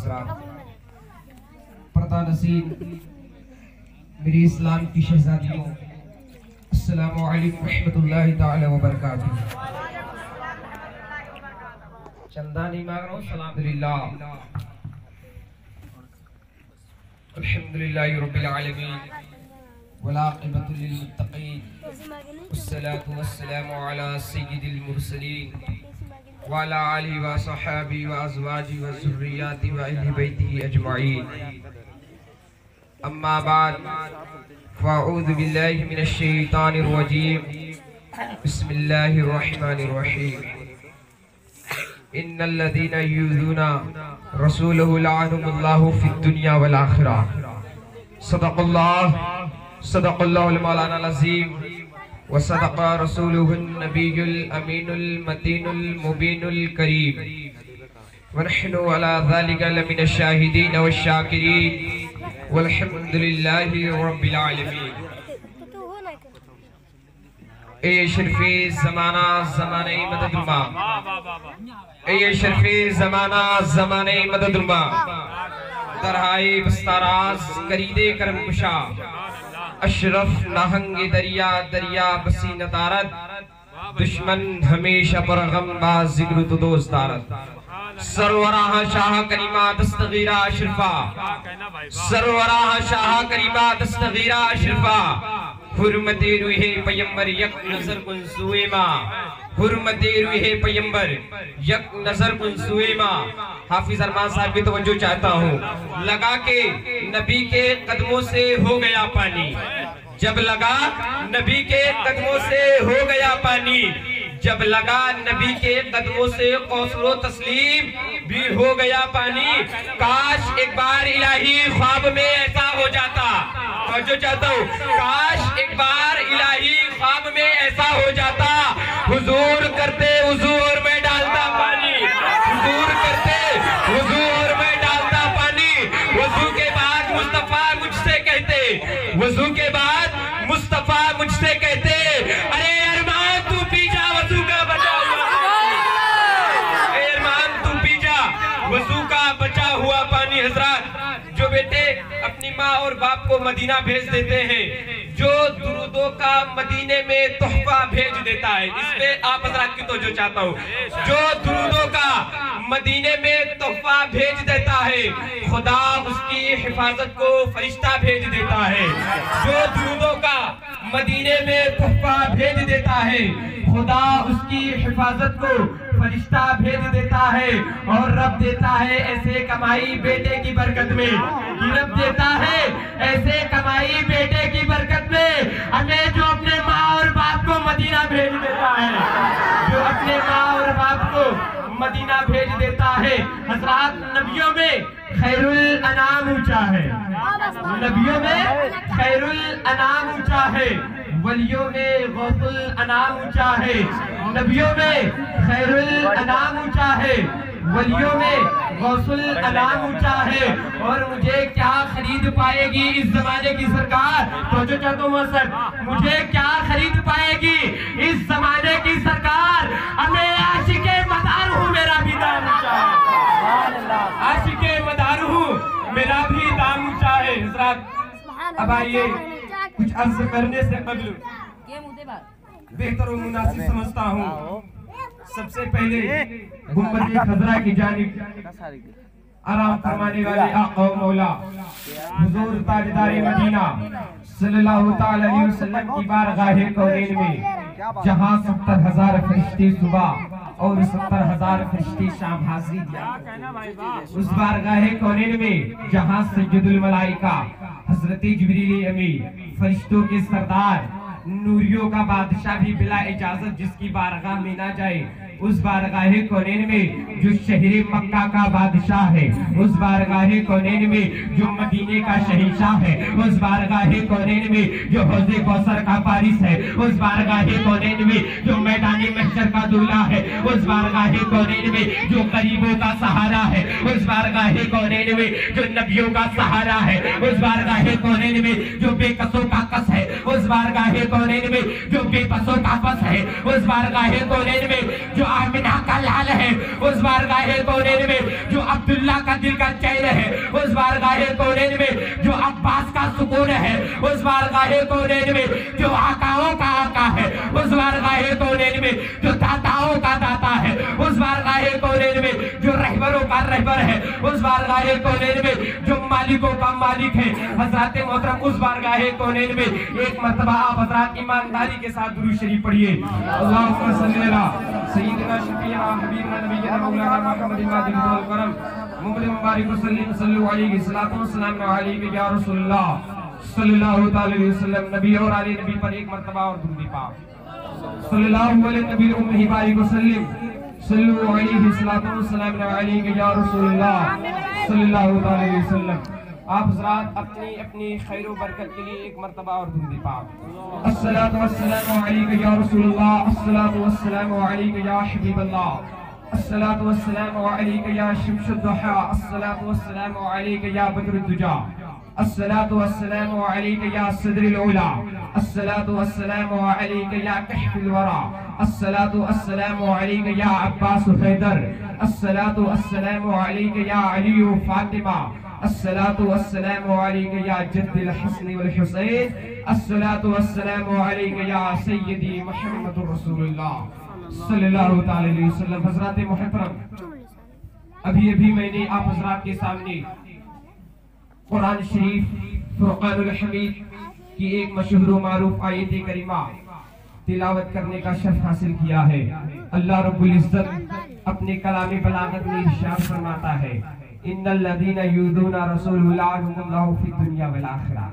हज़रात, पर्दा नसीर मेरी इस्लाम की शहजादियों, अस्सलामु अलैकुम रहमतुल्लाहि ताला व बरकातुहू। चंदा नहीं मांग रहा हूँ, अल्हम्दुलिल्लाह अल्हम्दुलिल्लाहि रब्बिल आलमीन वल आक़िबतु लिल मुत्तक़ीन वस्सलातु वस्सलामु अला सय्यिदिल मुरसलीन व अला आलिहि व सहाबिहि व अज़वाजिहि व ज़ुर्रिय्यातिहि व अहलि बैतिहि अजमईन। अम्मा बाद फ़अऊज़ु बिल्लाहि मिनश शैतानिर रजीम। बिस्मिल्लाहिर रहमानिर रहीम। इन्नल्लज़ीना युज़ूना रसूलहु लअनहुमुल्लाहु फ़िद दुनिया वल आखिरह। सदक़ल्लाहुल मौलानाल अज़ीम व सदक़ रसूलुहुन नबियुल अमीनुल मतीनुल मुबीनुल करीम व नहनु अला ज़ालिका लमिनश शाहिदीन वश शाकिरीन वल्हम्दुलिल्लाहि रब्बिल आलमीन। ए शरीफ़े ज़माना ज़माने मददुल्मा, ए शरीफ़े ज़माना ज़माने मददुल्मा, दरहाए बस्ताराज करीदे करम कुशा, अशरफ नाहंगे दरिया दरिया बसी नदारत, दुश्मन हमेशा परगम बाज जिक्र तो दोस्त दारत। सरवराह शाह करीमा दस्तगीरा अशरफा, सरवराह शाह करीमा दस्तगीरा अशरफा, हुर्मते रूहे पैगंबर यक नजर कुन सुएमा, हुर्मते रूहे पैगंबर यक नजर कुन सुएमा। हाफिज अरमान साहब की तवज्जो चाहता हूँ। लगा के नबी के कदमों से हो गया पानी, जब लगा नबी के कदमों से हो गया पानी, जब लगा नबी के कदमों से कौसरो तस्लीम भी हो गया पानी। काश एक बार इलाही ख्वाब में ऐसा हो जाता, जो चाहता हूँ, काश एक बार इलाही ख्वाब में ऐसा हो जाता। हुजूर करते हुजूर में डालता पानी, हुजूर करते हुजूर में डालता पानी। वजू के बाद मुस्तफा मुझसे कहते, वजू के बाद मुस्तफा मुझसे कहते, अरे अरमान तू पी जा वजू का बचा हुआ, अरे अरमान तू पी जा वजू का बचा हुआ पानी। हजरात, जो बेटे अपनी माँ और बाप को मदीना भेज देते हैं, जो दुरूदों का मदीने में तोहफा भेज देता है, इसमें आप हजरात की तो जो चाहता हूँ, जो दुरूदों का मदीने में तोहफा भेज देता है, खुदा उसकी हिफाजत को फरिश्ता भेज देता है। जो दुरूदों का मदीने में तोहफा भेज देता है, खुदा उसकी हिफाजत को फरिश्ता भेज देता है। और रब देता है ऐसे कमाई बेटे की बरकत में, रब देता है ऐसे कमाई बेटे की बरकत में। हमें जो अपने माँ और बाप को मदीना भेज देता है, जो अपने माँ और बाप को मदीना भेज देता है। हजरात, नबियों में खैरुल अनाम ऊंचा है, नबियों में खैरुल अनाम ऊंचा है, वलियों में गौसुल अनाम ऊंचा है। नबियों में खैरुल अनाम ऊंचा है, वलियों में गौसुल अनाम ऊंचा है। और मुझे क्या खरीद पाएगी इस जमाने की सरकार, तो जो चाहता हूँ सर, मुझे क्या खरीद पाएगी इस जमाने की सरकार। हमें आशिके मदार हूँ, मेरा भी दाम ऊंचा है, आशिके मदार हूँ, मेरा भी दाम ऊंचा है। हजरात, अब आइए कुछ अर्ज करने से कबल बेहतर और मुनासिब समझता हूँ, सबसे पहले गुम्बद खजरा की जानिब आराम फरमाने वाले आका मौला हुजूर ताजदार मदीना सल्लल्लाहु ताला अलैहि वसल्लम की बारगाह कौनैन में, जहाँ 70,000 फरिश्ते सुबह और 70,000 फरिश्ते शाम हाजिरी दिया। उस बारगाह कौनैन में जहाँ सय्यदुल मलाइका हजरत जिब्रील अमीन, फरिश्तों के सरदार, नूरियों का बादशाह भी बिला इजाजत जिसकी बारगाह में ना जाए, उस बारगाह कौनैन में जो शहर मक्का का बादशाह है, उस बारगाह कौनैन में जो मदीने का शहंशाह है, उस बारगाह कौनैन में जो हौज़े कौसर का वारिस है, उस बारगाह कौनैन में जो मैदानी महशर का दूल्हा है, उस बारगाह कौनैन में जो गरीबों का सहारा है, उस बारगाह कौनैन में जो नबियों का सहारा है, उस बारगाह कौनैन में जो बेकसों का कस है, उस बारगाह कौनैन में जो बेबसों का बस है, उस बारगाह कौनैन में जो आमिना का लाल है, उस बारगाह कौनैन में जो अब्दुल्ला का दिल का चैन है, उस बारगाह कौनैन में जो अब्बास का सुकून है, उस बारगाह कौनैन में जो आकाओं का आका है, उस बारगाह कौनैन में जो दाताओं का दाता है, उस बारगाह कौनैन में जो रहबरों का रहबर है, उस बारगाह कौनैन में जो मालिकों का मालिक है। हजरत मोहतरम उस बारगाह कौनैन में एक मर्तबा आप हजरत ईमानदारी के साथ दुरूद शरीफ पढ़िए। अल्लाहुम्मा सल्ली अला सय्यिदिना शफीना हबीबना नबीना मौलाना मुहम्मदिन वादिल करम मुबलिग मुबारक वसल्लम सल्लल्लाहु अलैहि सल्लतु वस्सलाम अलैहि या रसूलुल्लाह सल्लल्लाहु अलैहि वसल्लम। नबी और आले नबी पर एक मर्तबा और दुरूद पाक सल्लल्लाहु अलैहि नबी उम्महि बारिक वसल्लम सल्लल्लाहु अलैहि सल्लतु वस्सलाम अलैहि या रसूलुल्लाह सल्लल्लाहु अलैहि वसल्लम। आप हज़रात अपनी अपनी खैर व बरकत के लिए एक मर्तबा और दुरूद पाक अस्सलातु वस्सलामु अलैका या रसूलुल्लाह, अस्सलातु वस्सलामु अलैका या हबीबल्लाह, अस्सलातु वस्सलामु अलैका या शम्सुद्दुहा, अस्सलातु वस्सलामु अलैका या बद्रुद्दुजा, अस्सलातु वस्सलामु अलैका या सदरुल उला, अस्सलातु वस्सलामु अलैका या कहफुल वरा, अस्सलातु वस्सलामु अलैका या अब्बास हैदर, अस्सलातु वस्सलामु अलैका या अली व फातिमा, अस्सलातु वस्सलामु अलैका या जद्दुल हसन वल हुसैन, अस्सलातु वस्सलामु अलैका या सय्यदी मुहम्मदुर रसूलुल्लाह सल्लल्लाहु अलैहि वसल्लम। हज़रात मुहतरम, अभी मैंने आप हज़रात के सामने कुरान शरीफ फुरकानुल हमीद की एक मशहूर व मारूफ आयत करीमा तिलावत करने का शर्फ हासिल किया है। अल्लाह रब्बुल इज्जत अपने कलामी बलागत में इरशाद फरमाता है, इन्नल लदीना युदूना रसूलुल्लाह फिद दुनिया वल आखिरा।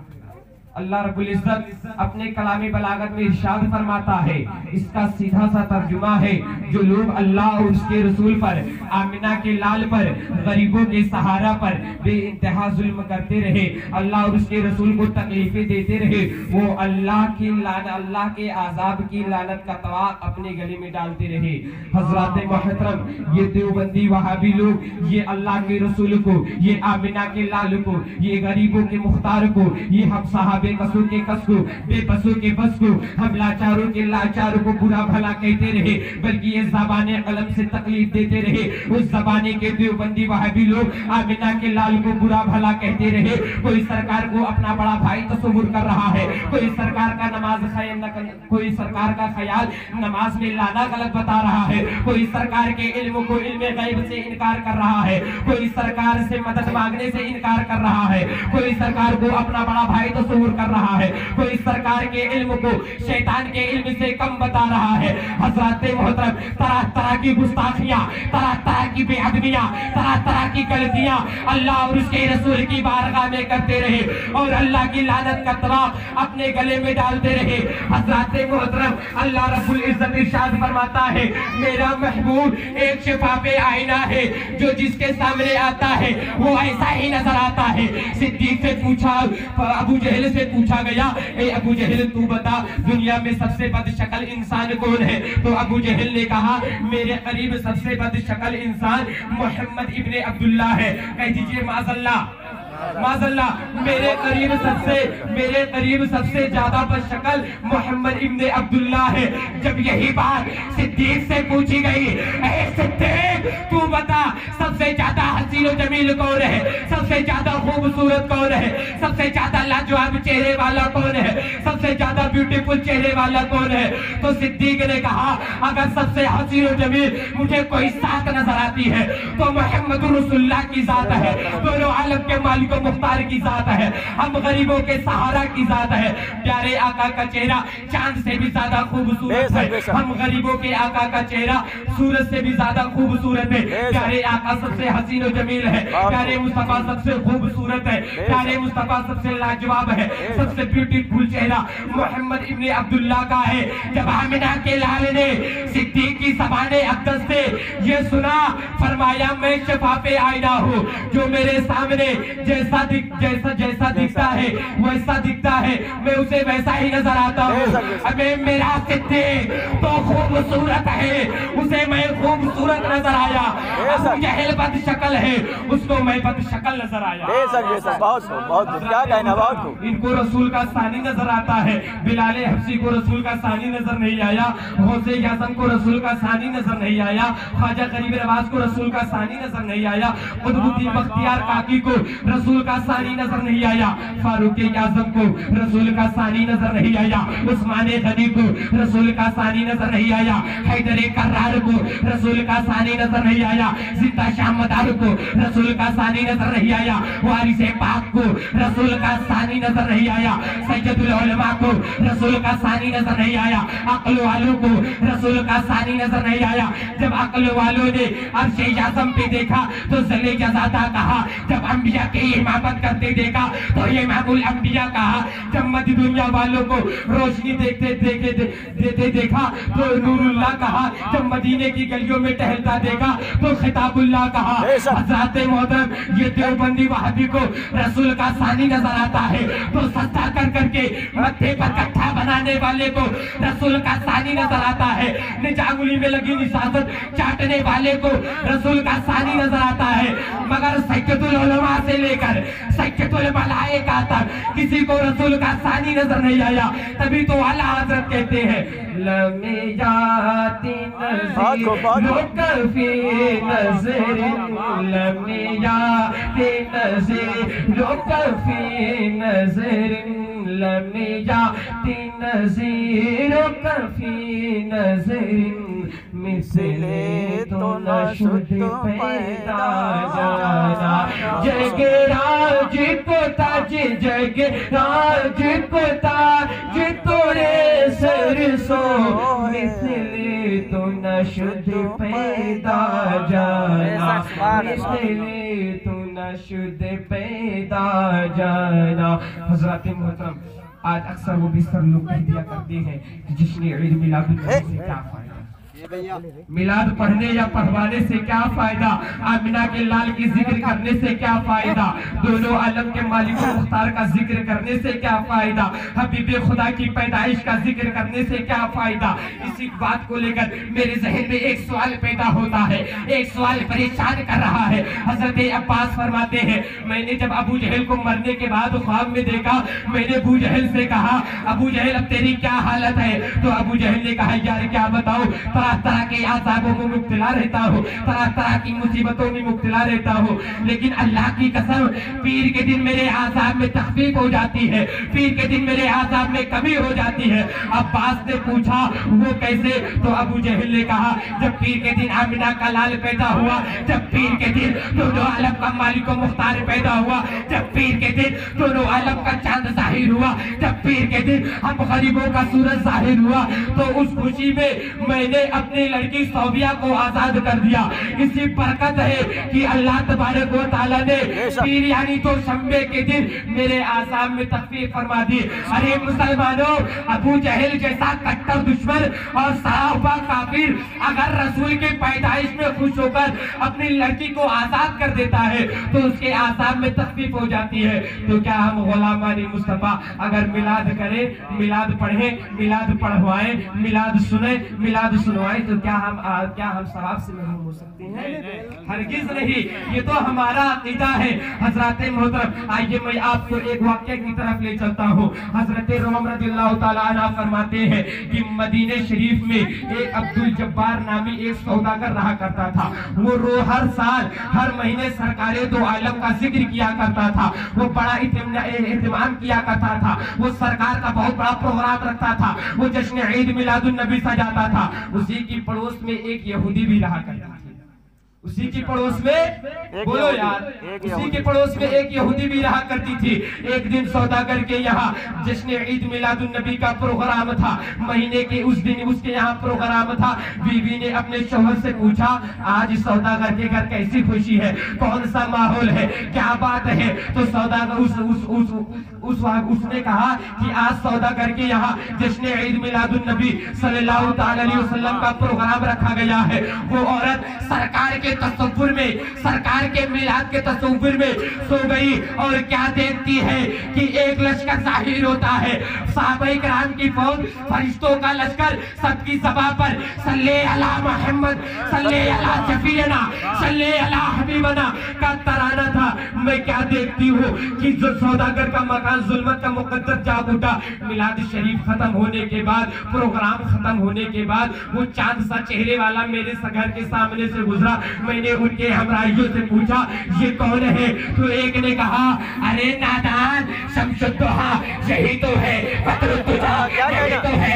अल्लाह रब्बुल इज्जत अपने कलामी बलागत में इरशाद फरमाता है, इसका सीधा सा तर्जुमा है, जो लोग अल्लाह और उसके रसूल पर, आमिना के लाल पर, गरीबों के सहारा पर बेइंतहा जुल्म करते रहे, अल्लाह और उसके रसूल को तकलीफें देते रहे, वो अल्लाह की लानत, अल्लाह के आजाब की लानत का तवाक अपने गले में डालते रहे। हजरत मोहतरम, ये देवबंदी वहाबी लोग ये अल्लाह के रसूल को, ये आमिना के लाल को, ये गरीबों के मुख्तार को, ये हम साहबे कसों के कस को, बेबसों के बस को, हम लाचारों के लाचार को बुरा भला कहते रहे, बल्कि ये ज़बाने कलम से तकलीफ देते रहे। उस ज़बाने के देवबंदी वहाबी लोग आमिना के लाल को बुरा भला कहते रहे। कोई सरकार को अपना बड़ा भाई तस्वुर कर रहा है, कोई सरकार का नमाज कोई सरकार का ख्याल नमाज में लाना गलत बता रहा है, कोई सरकार के इल्म को इल्म गैब से इनकार कर रहा है, कोई सरकार से मदद मांगने से इनकार कर रहा है, कोई सरकार को अपना बड़ा भाई तस्वुर कर रहा है, कोई सरकार के इल्म को शैतान के इल्म से कम बता रहा है। हज़रत मोहतरम, तरह तरह की गुस्ताखियां, तरह तरह की बेअदबियां, तरह तरह की गलतियां अल्लाह और उसके रसूल की बारगाह में करते रहे और अल्लाह की लानत का तवाक अपने गले में डालते रहे। हज़रत मोहतरम, अल्लाह रब्बुल इज्जत इरशाद फरमाता है, मेरा महबूब एक शिफाफे आईना है, जो जिसके सामने आता है वो ऐसा ही नजर आता है। सिद्दीक से पूछा, अबू जहल से पूछा गया, ए अबू जहल तू बता दुनिया में सबसे बदशक्ल इंसान कौन है? तो अबू जहल ने कहा, मेरे करीब सबसे बदशक्ल इंसान मोहम्मद इब्ने अब्दुल्ला है। कह दीजिए माज़अल्लाह, माज़अल्लाह। मेरे करीब सबसे ज्यादा बदशक्ल मोहम्मद इब्ने अब्दुल्ला है। जब यही बात सिद्दीक से पूछी गई, ए सिद्दीक तू बता सबसे ज्यादा हसीन और जमील कौन है, सबसे ज्यादा खूबसूरत कौन है, सबसे ज्यादा लाजवाब चेहरे वाला कौन है, सबसे ज्यादा ब्यूटीफुल चेहरे वाला कौन है? तो सिद्दीक ने कहा, अगर सबसे हसीन और जमील मुझे कोई साथ नजर आती है तो मोहम्मद रसूलुल्लाह की जात है, दोनों आलम के मालिक मुख्तार की जात है, हम गरीबों के सहारा की जात है। प्यारे आका का चेहरा चांद से भी ज्यादा खूबसूरत है, हम गरीबों के आका का चेहरा सूरज से भी ज्यादा खूबसूरत है। प्यारे आका सबसे हसीन और जमील है, प्यारे मुस्तफा सबसे खूबसूरत है, प्यारे मुस्तफा सबसे लाजवाब है, सबसे ब्यूटीफुल चेहरा मोहम्मद इब्ने अब्दुल्ला का है। जब आमिना के लाल ने सिद्दीक की ज़बाने अक़दस से ये सुना, फरमाया मैं शफाफे आईना हूँ, जो मेरे सामने जैसा दिखता है वैसा दिखता है, मैं उसे वैसा ही नजर आता हूँ। अबे मेरा सिद्दीक तो खूबसूरत है, उसे मैं खूबसूरत नजर आया। अबू जहल बद शक्ल है, उसको मैं बद शक्ल नजर आया। बहुत क्या कहना, बहुत इनको रसूल का सानी नजर आता है। बिलाल हबशी को रसूल का सानी नजर नहीं आया, गौसे आज़म को रसूल का सानी नजर नहीं आया, ख्वाजा गरीब नवाज को रसूल का सानी नजर नहीं आया, कुतुबुद्दीन बख्तियार काकी को रसूल का सानी नजर नहीं आया, फारूक आज़म को रसूल का सानी नजर नहीं आया, उस्मान गनी को रसूल का सानी नजर नहीं आया, हैदर कर्रार को रसूल का सानी नजर नहीं आया, जिंदा शाह मदार को रसूल का सानी नजर नहीं आया, वारिस पाक को रसूल का सानी नजर नहीं आया, सैयदुल उलमा को रसूल का सानी नजर नहीं आया, अक्ल वालों को रसूल का सानी नजर नहीं आया। जब अक्ल वालों ने अर्श आज़म पे देखा तो ज़ले जज़ादा कहा, जब अंबिया के इमामत करते देखा तो इमामुल अंबिया कहा, जब मदी दुनिया वालों को रोशनी देते देखा तो नूरुल्लाह कहा, जब मदीने की गलियों में टहलता देखा तो खिताबुल्लाह कहा। हज़रत मोहतरम ये देवबंदी वहाबी को रसूल का सानी नजर आता है तो सस्ता कर करके मत्थे पर कट्ठा बनाने वाले को रसूल का सानी नजर आता है, निजांगुली में लगी निशासत चाटने वाले को रसूल का सानी नजर आता है, मगर सैयदुल उलमा से लेकर सैयदुल मलाइका तक किसी को रसूल का सानी नजर नहीं आया। तभी तो आला हजरत कहते हैं लमियाती मिसले तो न शुद्ध पैदा जाना, जग राज को ताज, जग राज को ताज तोरे सरसो, मिसले तो न शुद्ध पैदा जाना, मिसले तो न शुद्ध पैदा जाना। हज़रत मोहतरम आज अक्सर वो बिस्तर लोग कह दिया करते हैं कि जिसने ईद मिलाद से क्या फायदा, मिलाद पढ़ने या पढ़वाने से क्या फायदा, आमिना के लाल की जिक्र करने से क्या फायदा, दोनों आलम के मालिक मुख्तार का जिक्र करने से क्या फायदा, हबीबे खुदा की पैदाइश का जिक्र करने से क्या फायदा। इसी बात को लेकर मेरे जहन में एक सवाल पैदा होता है, एक सवाल परेशान कर रहा है। हजरत अब्बास फरमाते हैं, मैंने जब अबू जहल को मरने के बाद ख्वाब में देखा, मैंने अबू जहल से कहा, अबू जहल अब तेरी क्या हालत है? तो अबू जहल ने कहा, यार क्या बताऊं, तरह तरह के आज़ाबों में मुब्तला रहता हो, तरह तरह की मुसीबतों में मुब्तला रहता हो, लेकिन अल्लाह की कसम पीर के दिन मेरे आज़ाब में तखफीफ हो जाती है, पीर के दिन मेरे आज़ाब में कमी हो जाती है। अब्बास ने पूछा वो कैसे? तो अबू जहल ने कहा, जब पीर के दिन आमिना का लाल पैदा हुआ, जब पीर के दिन दोनों आलम का मालिक व मुख्तार पैदा हुआ, जब पीर के दिन दोनों आलम का चांद जाहिर हुआ, जब पीर के दिन हम गरीबों का सूरज जाहिर हुआ, तो उस खुशी में मैंने अपनी लड़की सौबिया को आजाद कर दिया। इसी बरकत है कि अल्लाह तबारक व तआला ने पीर यानी तो शंबे के दिन मेरे आसाम में तखफीफ फरमा दी। अरे मुसलमानों, अबू जहल जैसा कट्टर दुश्मन और सहाबा काफिर अगर रसूल की पैदाइश में खुश होकर अपनी लड़की को आजाद कर देता है तो उसके आसाम में तखफीफ हो जाती है, तो क्या हम गुलामानी मुस्तफा अगर मिलाद करें, मिलाद पढ़े, मिलाद पढ़वाएं, मिलाद सुने, मिलाद सुनवाएं, तो क्या हम सवाब से महरूम हो सकते हैं? हरगिज नहीं। ये तो हमारा अकीदा है। हजरत मोहतरम, आइए मैं आपको एक वाक़या की तरफ ले चलता हूँ। हजरत रोम रज़ियल्लाहु ताला अन्हु फरमाते हैं कि मदीने शरीफ में एक अब्दुल जब्बार नामी एक सौदागर रहा करता था। वो हर साल हर महीने सरकारे दो आलम का जिक्र किया करता था, वो बड़ा इत्मीनान किया करता था, वो सरकार का बहुत बड़ा प्रोग्राम रखता था, वो जश्न ईद मिलादुन नबी सजाता था। उसी की पड़ोस में एक यहूदी भी रहा करता था। उसी की पड़ोस में, बोलो यार, उसी के पड़ोस में एक यहूदी भी रहा करती थी। एक दिन सौदागर के यहाँ जश्न ईद मिलादुन नबी का प्रोग्राम था, महीने के उस दिन उसके यहाँ प्रोग्राम था। बीवी ने अपने शौहर से पूछा, आज सौदागर के घर कैसी खुशी है, कौन सा माहौल है, क्या बात है? तो सौदागर उसने कहा कि आज सौदागर के यहाँ जश्न ईद मिलादुन नबी सल्लल्लाहु अलैहि वसल्लम का प्रोग्राम रखा गया है। वो औरत सरकार के तसव्वुर में, सरकार के मिलाद के तसव्वुर में सो गई और क्या देखती है कि एक लश्कर जाहिर होता है, सहाबाए किराम की फौज, फरिश्तों का लश्कर, सबकी ज़बान पर सल्ले अला मोहम्मद, सल्ले अला शफीना, सल्ले अला हबीबना का तराना था। मैं क्या देखती हूँ कि जो सौदागर का मकान जुल्मत का मुकद्दर जाग उठा। मिलाद शरीफ खत्म होने के बाद, प्रोग्राम खत्म होने के बाद, वो चांद सा चेहरे वाला मेरे घर के सामने से गुजरा। मैंने उनके हमराइयों से पूछा ये कौन है? तो एक ने कहा अरे नादान, शमसुद्दोहा यही तो है, बदरुद्दोहा यही तो है,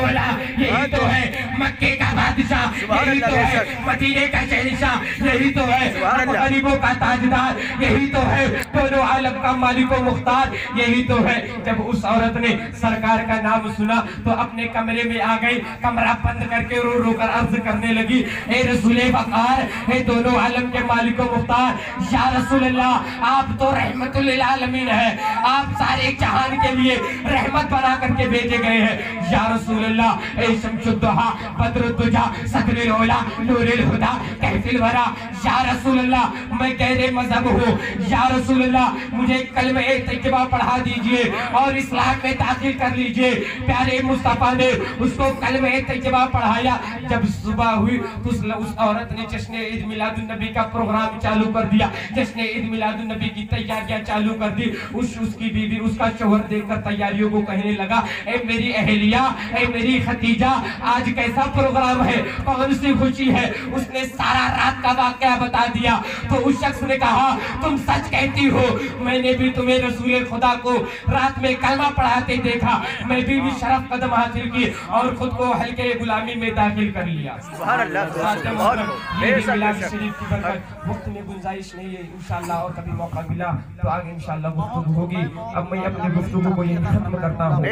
वाला यही तो है, मक्के का बादशाह यही तो है, मदीने का शहंशाह यही तो है, गरीबों का ताजदार यही तो है, दोनों आलम का मालिक व मुख्तार यही तो है। जब उस औरत ने सरकार का नाम सुना तो अपने कमरे में आ गई, कमरा बंद करके रो रो कर अर्ज करने लगी, ए रसूले वक़ार, हे दोनों आलम के मालिक व मुख्तार, या रसूल अल्लाह, आप तो रहमतुल लिल आलमीन है, आप सारे जहान के लिए रहमत बना करके भेजे गए हैं। या रसूल अल्लाह, ए शमसुद्दोहा, बदरुद्दुजा, सदरुल औला, नूरुल हुदा, कहफिल वरा, या रसूल अल्लाह, मैं गैर मजहब हूँ, या रसूल अल्लाह, मुझे कलमे तैयबा पढ़ा दीजिए और इस्लाम में दाखिल कर लीजिए। प्यारे मुस्तफा ने उसको कलमे तैयबा पढ़ाया। जब सुबह हुई तो उस औरत ने जश्न ईद मिलादुन नबी का प्रोग्राम चालू कर दिया, जश्न ईद मिलादुन नबी की तैयारियां चालू कर दी। उसकी बीवी, उसका शौहर देखकर तैयारियों को कहने लगा, ए मेरी अहलिया, ए मेरी खतीजा, आज कैसा प्रोग्राम है, कौन सी खुशी है? उसने सारा रात का वाकया बता दिया। तो उस शख्स ने कहा तुम सच कहती हो, मैंने भी तुम्हें रसूल खुदा को रात में कलमा पढ़ाते देखा, मैं भी शरफ कदम हासिल की और खुद को हल्के गुलामी में दाखिल कर लिया। वक्त में गुंजाइश नहीं है, इंशाल्लाह और कभी मौका मिला तो आगे इंशाल्लाह गुफ्तगू होगी। अब मैं अपनी गुफ्तगू को यही खत्म करता हूँ।